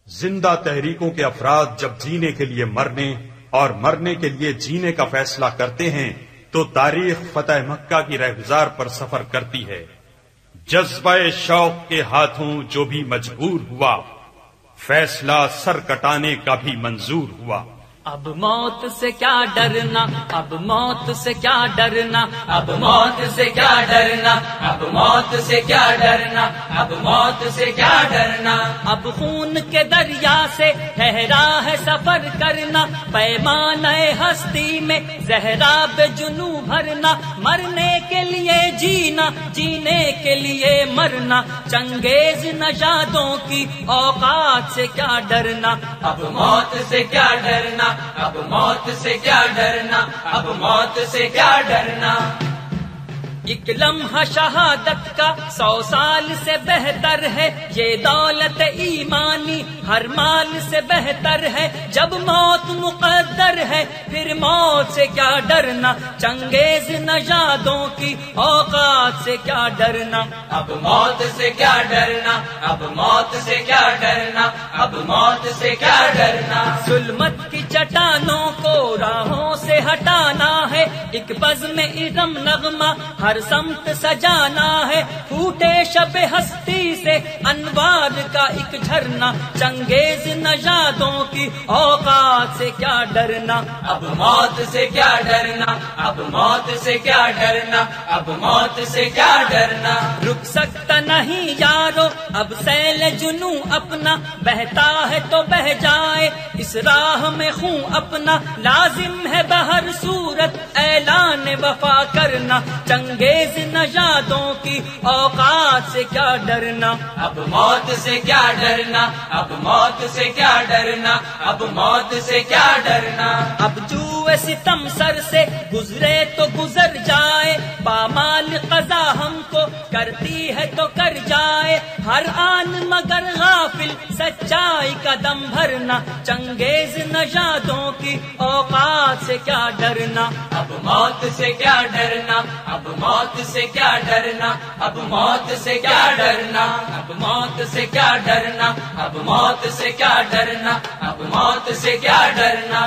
زندہ تحریکوں کے افراد جب جینے کے لیے مرنے اور مرنے کے لیے جینے کا فیصلہ کرتے ہیں تو تاریخ فتح مکہ کی رہگزار پر سفر کرتی ہے۔ جذبہ شوق کے ہاتھوں جو بھی مجبور ہوا، فیصلہ سر کٹانے کا بھی منظور ہوا۔ اب موت سے کیا ڈرنا، اب موت سے کیا ڈرنا، اب موت سے کیا ڈرنا، اب موت سے کیا ڈرنا، اب موت سے کیا ڈرنا۔ اب خون کے دریا سے ٹھہرا ہے سفر کرنا، پیمانہ ہستی میں زہرا بے جنوں بھرنا، مرنے کے لیے جینا، جینے کے لیے مرنا، چنگیز نژادوں کی اوقات سے کیا ڈرنا۔ اب موت سے کیا ڈرنا، اب موت سے کیا ڈرنا، اب موت سے کیا ڈرنا۔ ایک لمحہ شہادت کا 100 سال سے بہتر ہے، یہ دولت ایمانی ہر مال سے بہتر ہے۔ جب موت مقدر ہے پھر موت سے کیا ڈرنا، چنگیز نژادوں کی اوقات سے کیا ڈرنا۔ اب موت سے کیا ڈرنا، اب موت سے کیا ڈرنا، اب موت سے کیا ڈرنا۔ ظلمت کی چٹانوں کو راہوں سے ہٹانا ہے، ایک بزم ارم نغمہ ہر سمت سجانا ہے، پھوٹے شب ہستی سے انوار کا ایک جھرنا، چنگیز نژادوں کی اوقات سے کیا ڈرنا۔ اب موت سے کیا ڈرنا، اب موت سے کیا ڈرنا، اب موت سے کیا ڈرنا۔ رک سکتا نہیں یارو اب سیل جنوں اپنا، بہتا ہے تو بہ جائے اس راہ میں خون اپنا، لازم ہے بہر صورت اعلان وفا کرنا، چنگیز نژادوں کی اوقات سے کیا ڈرنا۔ اب موت سے کیا ڈرنا، اب موت سے کیا ڈرنا، اب موت سے کیا ڈرنا۔ اب جوئے ستم سر سے گزرے تو گزر جائے، پامال قضا ہم کو کرتی ہے تو کر جائے، ہر آن مگر غافل سچائی کا دم بھرنا، چنگیز نژادوں کی اوقات سے کیا ڈرنا۔ اب موت سے کیا ڈرنا، اب موت سے کیا ڈرنا، اب موت سے کیا ڈرنا، اب موت سے کیا ڈرنا، اب موت سے کیا ڈرنا، اب موت سے کیا ڈرنا۔